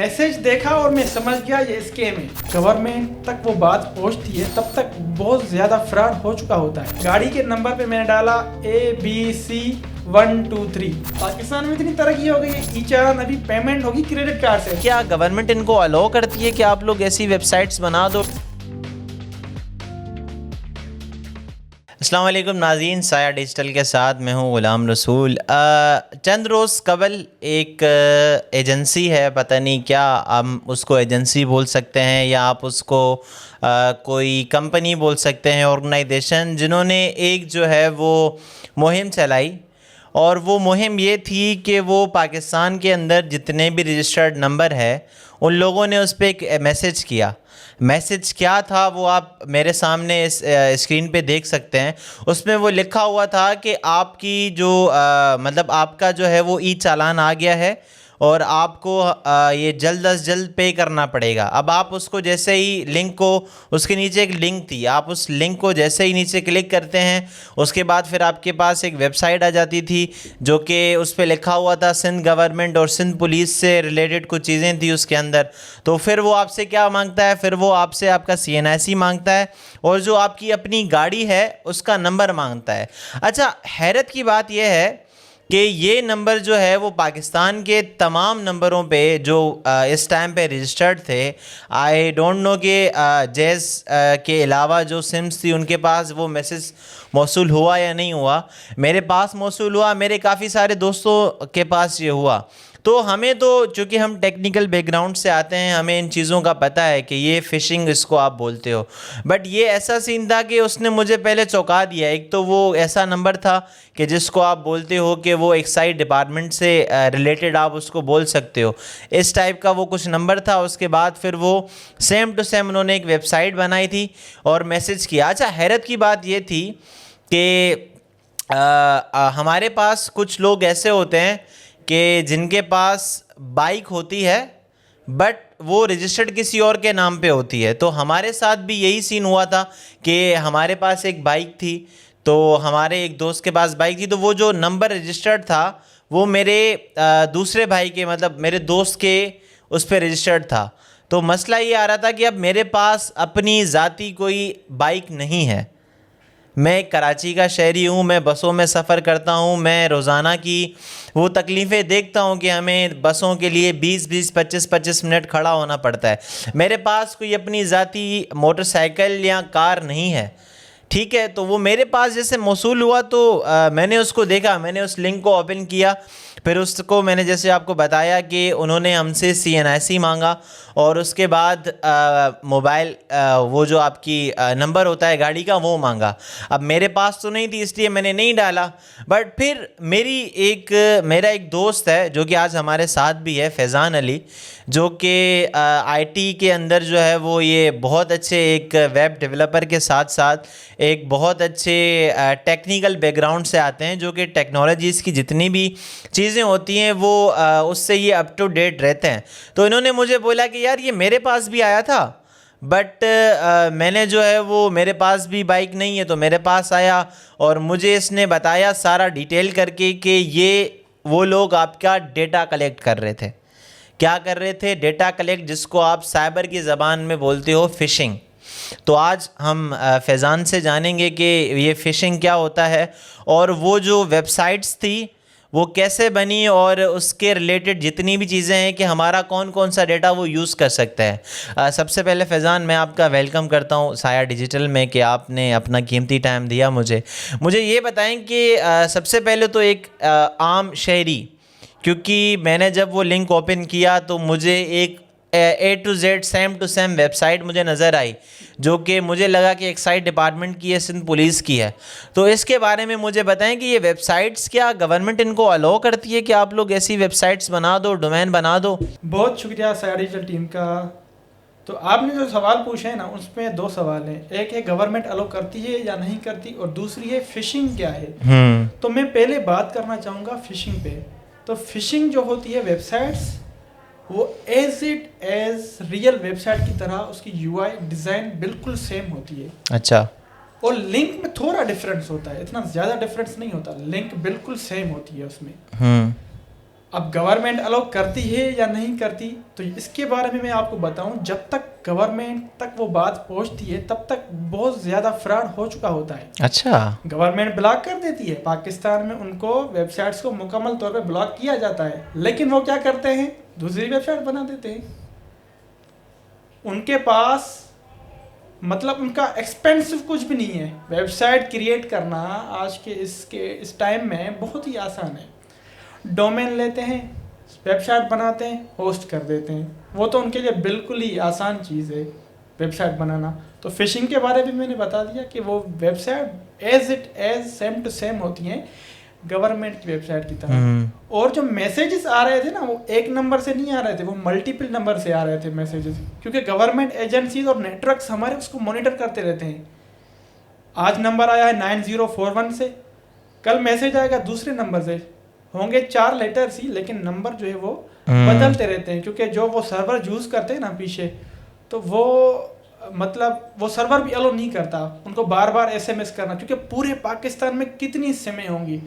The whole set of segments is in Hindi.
मैसेज देखा और मैं समझ गया ये स्कैम है। गवर्नमेंट तक वो बात पहुंचती है तब तक बहुत ज्यादा फ्रॉड हो चुका होता है। गाड़ी के नंबर पे मैंने डाला ABC 123। पाकिस्तान में इतनी तरक्की हो गई है, ई-चालान अभी पेमेंट होगी क्रेडिट कार्ड से। क्या गवर्नमेंट इनको अलाउ करती है कि आप लोग ऐसी वेबसाइट्स बना दो? अस्सलाम वालेकुम नाज़रीन, साया डिजिटल के साथ मैं हूं गुलाम रसूल। चंद रोज़ कबल एक एजेंसी है, पता नहीं क्या हम उसको एजेंसी बोल सकते हैं या आप उसको कोई कंपनी बोल सकते हैं, ऑर्गेनाइजेशन, जिन्होंने एक जो है वो मुहिम चलाई। और वो मुहिम ये थी कि वो पाकिस्तान के अंदर जितने भी रजिस्टर्ड नंबर है उन लोगों ने उस पर एक मैसेज किया। मैसेज क्या था वो आप मेरे सामने इस स्क्रीन पे देख सकते हैं। उसमें वो लिखा हुआ था कि आपकी जो मतलब आपका जो है वो ई चालान आ गया है और आपको ये जल्द अज जल्द पे करना पड़ेगा। अब आप उसको जैसे ही लिंक को, उसके नीचे एक लिंक थी, आप उस लिंक को जैसे ही नीचे क्लिक करते हैं उसके बाद फिर आपके पास एक वेबसाइट आ जाती थी जो कि उस पर लिखा हुआ था सिंध गवर्नमेंट और सिंध पुलिस से रिलेटेड कुछ चीज़ें थी उसके अंदर। तो फिर वो आपसे क्या मांगता है, फिर वो आपसे आपका CNIC मांगता है और जो आपकी अपनी गाड़ी है उसका नंबर मांगता है। अच्छा, हैरत की बात यह है कि ये नंबर जो है वो पाकिस्तान के तमाम नंबरों पे जो इस टाइम पे रजिस्टर्ड थे, आई डोंट नो कि जैज़ के अलावा जो सिम्स थी उनके पास वो मैसेज मौसूल हुआ या नहीं हुआ। मेरे पास मौसूल हुआ, मेरे काफ़ी सारे दोस्तों के पास ये हुआ। तो हमें तो चूँकि हम टेक्निकल बैकग्राउंड से आते हैं, हमें इन चीज़ों का पता है कि ये फ़िशिंग इसको आप बोलते हो। बट ये ऐसा सीन था कि उसने मुझे पहले चौंका दिया। एक तो वो ऐसा नंबर था कि जिसको आप बोलते हो कि वो एक्साइज डिपार्टमेंट से रिलेटेड आप उसको बोल सकते हो, इस टाइप का वो कुछ नंबर था। उसके बाद फिर वो सेम टू सेम उन्होंने एक वेबसाइट बनाई थी और मैसेज किया। अच्छा, हैरत की बात ये थी कि हमारे पास कुछ लोग ऐसे होते हैं कि जिनके पास बाइक होती है बट वो रजिस्टर्ड किसी और के नाम पे होती है। तो हमारे साथ भी यही सीन हुआ था कि हमारे पास एक बाइक थी, तो हमारे एक दोस्त के पास बाइक थी, तो वो जो नंबर रजिस्टर्ड था वो मेरे दूसरे भाई के, मतलब मेरे दोस्त के उस पर रजिस्टर्ड था। तो मसला ये आ रहा था कि अब मेरे पास अपनी ज़ाती कोई बाइक नहीं है। मैं एक कराची का शहरी हूँ, मैं बसों में सफ़र करता हूँ, मैं रोज़ाना की वो तकलीफ़ें देखता हूँ कि हमें बसों के लिए 20-20, 25-25 मिनट खड़ा होना पड़ता है। मेरे पास कोई अपनी ज़ाती मोटरसाइकिल या कार नहीं है, ठीक है। तो वो मेरे पास जैसे मौसूल हुआ तो मैंने उसको देखा, मैंने उस लिंक को ओपन किया, फिर उसको मैंने जैसे आपको बताया कि उन्होंने हमसे CNIC मांगा और उसके बाद मोबाइल वो जो आपकी नंबर होता है गाड़ी का वो मांगा। अब मेरे पास तो नहीं थी इसलिए मैंने नहीं डाला। बट फिर मेरा एक दोस्त है जो कि आज हमारे साथ भी है, फैज़ान अली, जो कि IT के अंदर जो है वो ये बहुत अच्छे एक वेब डेवलपर के साथ साथ एक बहुत अच्छे टेक्निकल बैकग्राउंड से आते हैं, जो कि टेक्नोलॉजीज़ की जितनी भी चीज़ें होती हैं वो उससे ये अप टू डेट रहते हैं। तो इन्होंने मुझे बोला कि यार ये मेरे पास भी आया था बट मैंने जो है वो, मेरे पास भी बाइक नहीं है, तो मेरे पास आया और मुझे इसने बताया सारा डिटेल करके कि ये वो लोग आपका डेटा कलेक्ट कर रहे थे। क्या कर रहे थे? डेटा कलेक्ट, जिसको आप साइबर की ज़बान में बोलते हो फ़िशिंग। तो आज हम फैज़ान से जानेंगे कि ये फ़िशिंग क्या होता है और वो जो वेबसाइट्स थी वो कैसे बनी और उसके रिलेटेड जितनी भी चीज़ें हैं कि हमारा कौन कौन सा डेटा वो यूज़ कर सकता है। सबसे पहले फैज़ान, मैं आपका वेलकम करता हूँ साया डिजिटल में कि आपने अपना कीमती टाइम दिया मुझे ये बताएं कि सबसे पहले तो एक आम शहरी, क्योंकि मैंने जब वो लिंक ओपन किया तो मुझे एक A to Z same to same website मुझे नज़र आई जो कि मुझे लगा कि एक्साइज डिपार्टमेंट की है, सिंध पुलिस की है। तो इसके बारे में मुझे बताएं कि ये वेबसाइट्स क्या गवर्नमेंट इनको अलाउ करती है कि आप लोग ऐसी वेबसाइट्स बना दो, डोमेन बना दो? बहुत शुक्रिया साया डिजिटल टीम का। तो आपने जो सवाल पूछे हैं ना, उसमें दो सवाल हैं। एक है गवर्नमेंट अलाउ करती है या नहीं करती, और दूसरी है फ़िशिंग क्या है। तो मैं पहले बात करना चाहूँगा फ़िशिंग पे। तो फ़िशिंग जो होती है वेबसाइट्स, वो एज रियल वेबसाइट की तरह उसकी UI डिज़ाइन बिल्कुल सेम होती है। अच्छा। और लिंक में थोड़ा डिफरेंस होता है, इतना ज़्यादा डिफरेंस नहीं होता, लिंक बिल्कुल सेम होती है उसमें। अब गवर्नमेंट अलाउ करती है या नहीं करती, तो इसके बारे में मैं आपको बताऊं, जब तक गवर्नमेंट तक वो बात पहुंचती है तब तक बहुत ज़्यादा फ्रॉड हो चुका होता है। अच्छा, गवर्नमेंट ब्लॉक कर देती है, पाकिस्तान में उनको वेबसाइट्स को मुकम्मल तौर पे ब्लॉक किया जाता है, लेकिन वो क्या करते हैं, दूसरी वेबसाइट बना देते हैं। उनके पास मतलब उनका एक्सपेंसिव कुछ भी नहीं है। वेबसाइट क्रिएट करना आज के इस टाइम में बहुत ही आसान है। डोमेन लेते हैं, वेबसाइट बनाते हैं, होस्ट कर देते हैं, वो तो उनके लिए बिल्कुल ही आसान चीज़ है वेबसाइट बनाना। तो फिशिंग के बारे में मैंने बता दिया कि वो website as same to same होती हैं गवर्नमेंट की वेबसाइट की तरह। और जो मैसेजेस आ रहे थे ना, वो एक नंबर से नहीं आ रहे थे, वो मल्टीपल नंबर से आ रहे थे मैसेजेस, क्योंकि गवर्नमेंट एजेंसीज और नेटवर्क्स हमारे उसको मॉनिटर करते रहते हैं। आज नंबर आया है 9041 से, कल मैसेज आएगा दूसरे नंबर से, होंगे 4 लेटर्स ही, लेकिन नंबर जो है वो बदलते रहते हैं, क्योंकि जो वो सर्वर यूज़ करते हैं ना पीछे, तो वो मतलब वो सर्वर भी अलो नहीं करता उनको बार बार SMS करना, क्योंकि पूरे पाकिस्तान में कितनी सिमें होंगी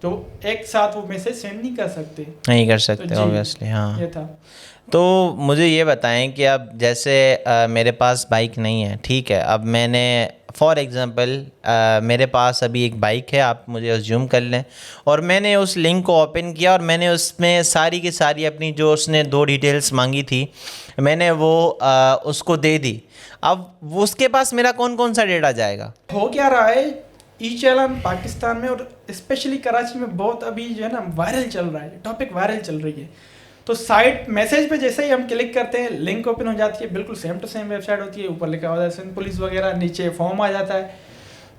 तो एक साथ वो मैसेज सेंड नहीं कर सकते, तो ऑब्वियसली। हाँ, ये था। तो मुझे ये बताएं कि अब जैसे मेरे पास बाइक नहीं है, ठीक है, अब मैंने फॉर एग्ज़ाम्पल मेरे पास अभी एक बाइक है, आप मुझे अज्यूम कर लें, और मैंने उस लिंक को ओपन किया और मैंने उसमें सारी की सारी अपनी जो उसने 2 डिटेल्स मांगी थी मैंने वो उसको दे दी। अब वो उसके पास मेरा कौन कौन सा डेटा जाएगा? हो क्या रहा है, ई चालान पाकिस्तान में और स्पेशली कराची में बहुत अभी जो है ना वायरल चल रहा है, टॉपिक वायरल चल रही है। तो साइट मैसेज पे जैसे ही हम क्लिक करते हैं लिंक ओपन हो जाती है, बिल्कुल सेम टू सेम वेबसाइट होती है, ऊपर लिखा होता है सिंध पुलिस वगैरह, नीचे फॉर्म आ जाता है।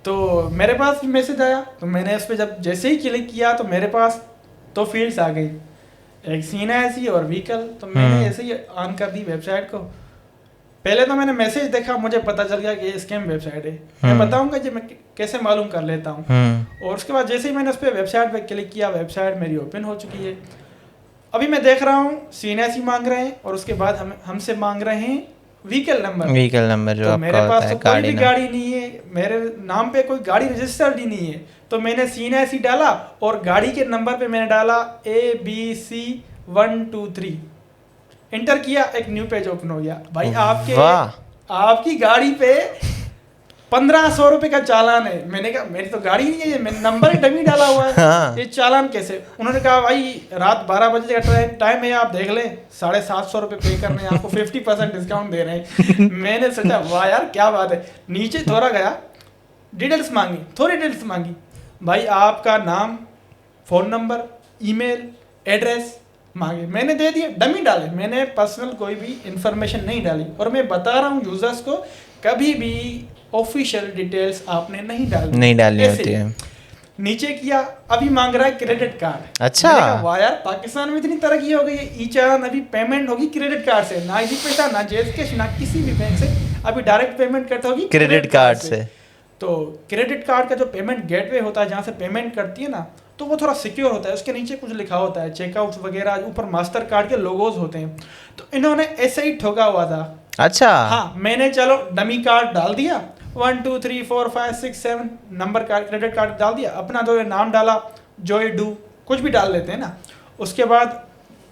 तो मेरे पास भी मैसेज आया, तो मैंने उस पर जब जैसे ही क्लिक किया तो मेरे पास 2 फील्ड्स आ गई, एक CNIC और व्हीकल। तो मैंने ऐसे ही ऑन कर दी वेबसाइट को। पहले तो मैंने मैसेज देखा, मुझे पता चल गया कि ये स्कैम वेबसाइट है। मैं बताऊंगा जी मैं कैसे मालूम कर लेता हूँ। और उसके बाद जैसे ही मैंने उस पर वेबसाइट पे क्लिक किया, वेबसाइट मेरी ओपन हो चुकी है। अभी मैं देख रहा हूँ CNIC मांग रहे हैं और उसके बाद हमसे मांग रहे हैं व्हीकल नंबर जो तो मेरे पास तो कोई भी गाड़ी नहीं है, मेरे नाम पे कोई गाड़ी रजिस्टर्ड ही नहीं है। तो मैंने CNIC डाला और गाड़ी के नंबर पे मैंने डाला ABC 123, इंटर किया, एक न्यू पेज ओपन हो गया। भाई आपकी गाड़ी पे 1500 रुपए का चालान है। मैंने कहा मेरी तो गाड़ी नहीं है, मैंने नंबर ही डमी डाला हुआ है। हाँ। ये चालान कैसे? उन्होंने कहा भाई रात 12 बजे का टाइम है, आप देख लें, 750 रुपये पे करने हैं आपको, 50% डिस्काउंट दे रहे हैं। मैंने सोचा वाह यार क्या बात है। नीचे थोड़ा गया, डिटेल्स मांगी, थोड़ी डिटेल्स मांगी, भाई आपका नाम, फ़ोन नंबर, ईमेल एड्रेस मांगे, मैंने दे दिए, डमी डाले, मैंने पर्सनल कोई भी इंफॉर्मेशन नहीं डाली। और मैं बता रहा हूँ यूजर्स को, कभी भी ऑफिशियल डिटेल्स आपने नहीं डालनी होती है। नीचे किया, अभी मांग रहा है क्रेडिट कार्ड। अच्छा, वाह यार पाकिस्तान में इतनी तरक्की हो गई है, ई चालान अभी पेमेंट होगी क्रेडिट कार्ड से, ना इजी पैसा, ना जेज कैश, ना किसी भी बैंक से, अभी डायरेक्ट पेमेंट करता होगी क्रेडिट कार्ड से। तो क्रेडिट कार्ड का जो पेमेंट गेटवे होता है, जहाँ से पेमेंट करती है ना, तो वो थोड़ा सिक्योर होता है, उसके नीचे कुछ लिखा होता है, चेकआउट वगैरह, ऊपर मास्टर कार्ड के लोगोज होते हैं। तो इन्होंने ऐसे ही ठोका हुआ था। अच्छा, हाँ, मैंने चलो डमी कार्ड डाल दिया, 1 2 3 4 5 6 7 नंबर कार्ड, क्रेडिट कार्ड डाल दिया, अपना जो नाम डाला, जॉय डू, कुछ भी डाल लेते हैं ना। उसके बाद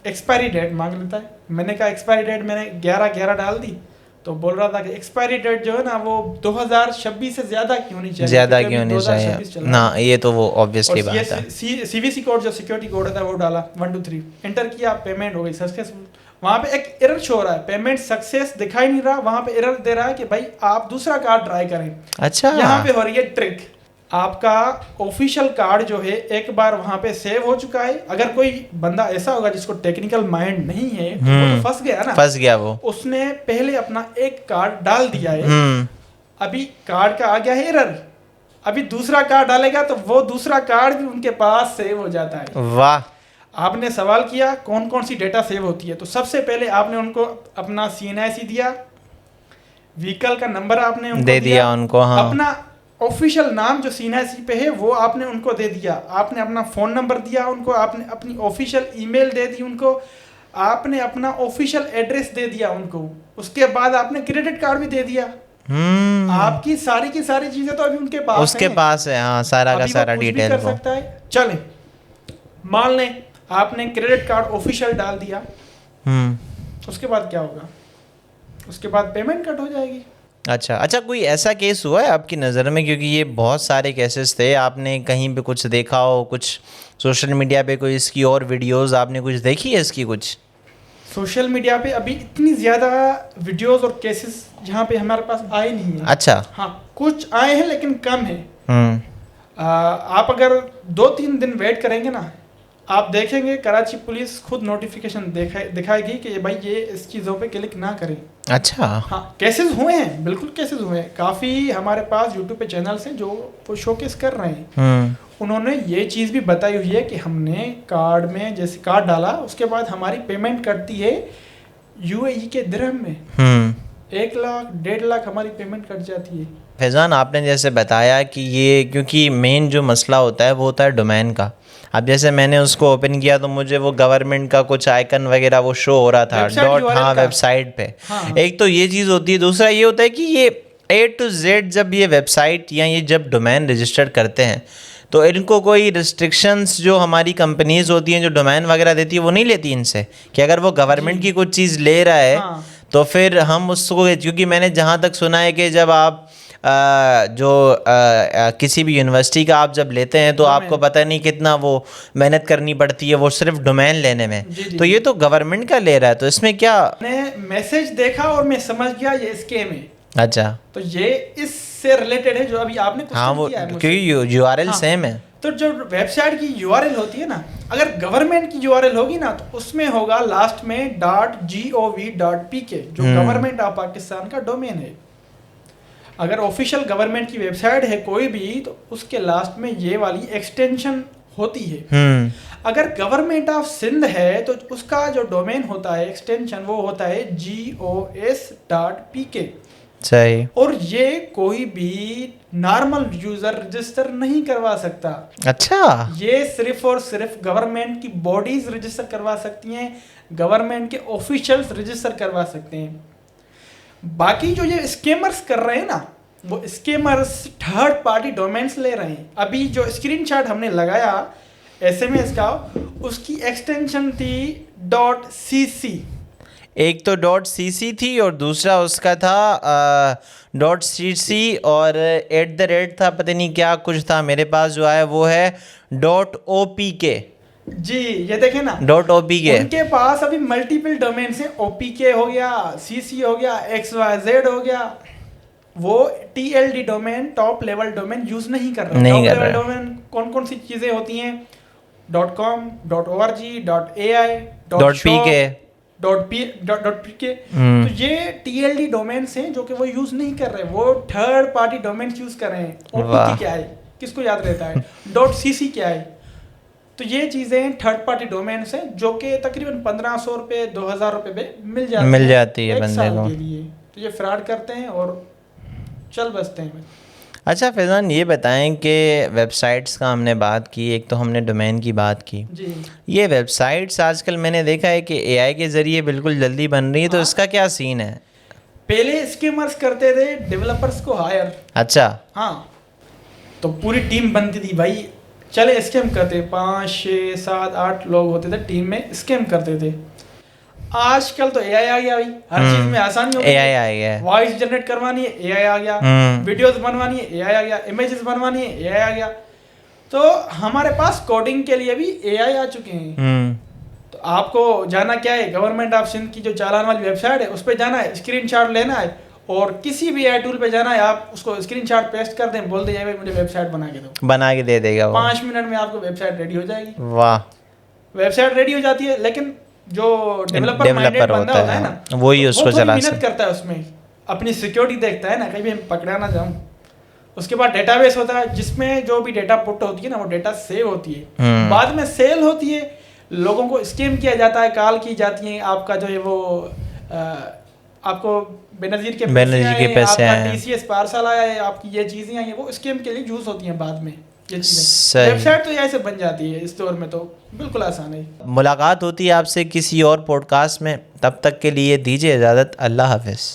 एक्सपायरी डेट मांग लेता है। मैंने कहा एक्सपायरी डेट मैंने 11/11 डाल दी, तो बोल रहा था कि एक्सपायरी डेट जो है ना वो 2026 से ज़्यादा क्यों नहीं चाहिए, ना, ये तो वो ऑब्वियसली बात है। CVC कोड जो सिक्योरिटी कोड होता है वो डाला, 1 2 3 एंटर किया, पेमेंट हो गई सक्सेसफुल। वहाँ पे एक एरर शो हो रहा है, पेमेंट सक्सेस दिखाई नहीं रहा, वहाँ पे एरर दे रहा है कि भाई आप दूसरा कार्ड ट्राई करें। अच्छा, यहाँ पे हो रही है ट्रिक, आपका ऑफिशियल कार्ड जो है एक बार वहाँ पे सेव हो चुका है। अगर कोई बंदा ऐसा होगा जिसको टेक्निकल माइंड नहीं है, वो तो फंस गया ना, फंस गया वो, उसने पहले अपना एक कार्ड डाल दिया है, अभी कार्ड का आ गया है एरर, अभी दूसरा कार्ड डालेगा तो वो दूसरा कार्ड भी उनके पास सेव हो जाता है। वाह। आपने सवाल किया कौन कौन सी डेटा सेव होती है, तो सबसे पहले आपने उनको अपना CNIC दिया, व्हीकल का नंबर आपने उनको दे दिया उनको, हाँ। अपना ऑफिशियल नाम जो CNIC पे है वो आपने उनको दे दिया, आपने अपना फ़ोन नंबर दिया उनको, आपने अपनी ऑफिशियल ईमेल दे दी उनको, आपने अपना ऑफिशियल एड्रेस दे दिया उनको, उसके बाद आपने क्रेडिट कार्ड भी दे दिया। आपकी सारी की सारी चीजें तो अभी उनके पास है, हाँ, सारा का सारा डिटेल कर सकता है। चले मान लें आपने क्रेडिट कार्ड ऑफिशियल डाल दिया, उसके बाद क्या होगा? उसके बाद पेमेंट कट हो जाएगी। अच्छा, कोई ऐसा केस हुआ है आपकी नज़र में? क्योंकि ये बहुत सारे केसेस थे, आपने कहीं पे कुछ देखा हो, कुछ सोशल मीडिया पे कोई इसकी और वीडियोस आपने कुछ देखी है इसकी? कुछ सोशल मीडिया पे अभी इतनी ज़्यादा वीडियोस और केसेस यहाँ पे हमारे पास आए नहीं है। अच्छा। हाँ, कुछ आए हैं लेकिन कम है। आप अगर 2-3 दिन वेट करेंगे ना, आप देखेंगे कराची पुलिस खुद नोटिफिकेशन दिखाएगी कि भाई ये इस चीज़ों पे क्लिक ना करें। अच्छा। हाँ, केसेस हुए हैं, बिल्कुल केसेस हुए हैं। काफ़ी हमारे पास यूट्यूब पे चैनल्स हैं जो वो शोकेस कर रहे हैं। उन्होंने ये चीज़ भी बताई हुई है कि हमने कार्ड में जैसे कार्ड डाला, उसके बाद हमारी पेमेंट करती है UAE के दिरहम में। 1 लाख 1.5 लाख हमारी पेमेंट कट जाती है। फैज़ान, आपने जैसे बताया कि ये क्योंकि मेन जो मसला होता है वो होता है डोमेन का। अब जैसे मैंने उसको ओपन किया तो मुझे वो गवर्नमेंट का कुछ आइकन वगैरह वो शो हो रहा था वेबसाइट पे। हाँ। एक तो ये चीज़ होती है, दूसरा ये होता है कि ये A to Z जब ये वेबसाइट या ये जब डोमेन रजिस्टर करते हैं तो इनको कोई रिस्ट्रिक्शंस जो हमारी कंपनीज होती हैं जो डोमेन वगैरह देती है वो नहीं लेती इनसे, कि अगर वो गवर्नमेंट की कुछ चीज़ ले रहा है हाँ। तो फिर हम उसको, क्योंकि मैंने जहाँ तक सुना है कि जब आप किसी भी यूनिवर्सिटी का आप जब लेते हैं तो आपको पता नहीं कितना वो मेहनत करनी पड़ती है वो सिर्फ डोमेन लेने में। जी। तो ये तो गवर्नमेंट का ले रहा है, तो इसमें क्या? मैंने मैसेज देखा और मैं समझ गया ये स्कैम है। अच्छा, तो ये इससे रिलेटेड है जो अभी आपने हाँ वो क्योंकि URL सेम है। तो जो वेबसाइट की URL होती है ना, अगर गवर्नमेंट की URL होगी ना तो उसमें होगा लास्ट में .gov.pk जो गवर्नमेंट ऑफ पाकिस्तान का डोमेन है। अगर ऑफिशियल गवर्नमेंट की वेबसाइट है कोई भी तो उसके लास्ट में ये वाली एक्सटेंशन होती है। अगर गवर्नमेंट ऑफ सिंध है तो उसका जो डोमेन होता है एक्सटेंशन वो होता है gos.pk। सही। और ये कोई भी नॉर्मल यूजर रजिस्टर नहीं करवा सकता। अच्छा, ये सिर्फ और सिर्फ गवर्नमेंट की बॉडीज रजिस्टर करवा सकती हैं, गवर्नमेंट के ऑफिशियल्स रजिस्टर करवा सकते हैं। बाकी जो ये स्कैमर्स कर रहे हैं ना, वो स्कैमर्स थर्ड पार्टी डोमेन्स ले रहे हैं। अभी जो स्क्रीनशॉट हमने लगाया SMS का, उसकी एक्सटेंशन थी .cc। एक तो .cc थी और दूसरा उसका था .cc और @ था, पता नहीं क्या कुछ था। मेरे पास जो है वो है .opk। जी, ये देखें ना, .opk। उनके पास अभी मल्टीपल डोमेन है। OPK हो गया, CC हो गया, XYZ हो गया। वो TLD domain, top level domain use नहीं कर रहे। टॉप लेवल डोमेन कौन कौन सी चीजें होती हैं? .com, .org, .ai, .pk। तो ये TLD डोमेन्स हैं जो कि वो यूज नहीं कर रहे, वो थर्ड पार्टी डोमेन्स यूज कर रहे हैं। OPK क्या है, किसको याद रहता है? .cc क्या है? तो ये चीज़ें थर्ड पार्टी डोमेन्स हैं जो कि तकरीबन 1500 रुपये 2000 रुपये पे मिल जाती है बंदे को के लिए। तो ये फ्रॉड करते हैं और चल बसते हैं। अच्छा फैज़ान, ये बताएं कि वेबसाइट्स का हमने बात की, एक तो हमने डोमेन की बात की जी। ये वेबसाइट्स आजकल मैंने देखा है कि AI के ज़रिए बिल्कुल जल्दी बन रही है। तो इसका क्या सीन है? पहले स्कीमर्स करते थे डेवलपर्स को हायर। अच्छा, हाँ, तो पूरी टीम बनती थी भाई, चले स्कैम करते, 5, 6, 7, 8 लोग होते थे टीम में, स्कैम करते थे। आजकल तो AI आ गया भाई, हर चीज में आसानी हो गई। AI आ गया, वॉइस जनरेट करवानी है AI आ गया, वीडियोस बनवानी है AI आ गया, इमेजेस बनवानी है AI आ गया। तो हमारे पास कोडिंग के लिए भी AI आ चुके हैं। तो आपको जाना क्या है, गवर्नमेंट ऑफ सिंध की जो चालान वाली वेबसाइट है उस पर जाना है, स्क्रीनशॉट लेना है और किसी भी AI टूल पे जाना है, आप उसको स्क्रीनशॉट पेस्ट कर दें, बोल दीजिए भाई मुझे वेबसाइट बना के दो, बना के दे देगा वो। 5 मिनट में आपको वेबसाइट रेडी हो जाएगी। वाह, वेबसाइट रेडी हो जाती है। लेकिन जो डेवलपर माइंडेड बंदा होता है ना, वही उसको चला मेहनत करता है, उसमें अपनी सिक्योरिटी देखता है ना, कहीं भी पकड़ा ना जाऊं। उसके बाद डेटाबेस होता है जिसमें जो भी डेटा पुट होती है ना वो डेटा सेव होती है, बाद में सेल होती है, लोगों को स्कैम किया जाता है, कॉल की जाती है, आपका जो है वो आपको बेनजीर के पैसे आए, TCS पार्सल आया है, आपकी ये चीजें आई हैं, वो स्कैम के लिए यूज होती हैं बाद में। ये चीजें वेबसाइट तो ऐसे बन जाती है इस दौर में, तो बिल्कुल आसान है। मुलाकात होती है आपसे किसी और पॉडकास्ट में, तब तक के लिए दीजिए इजाज़त। अल्लाह हाफिज़।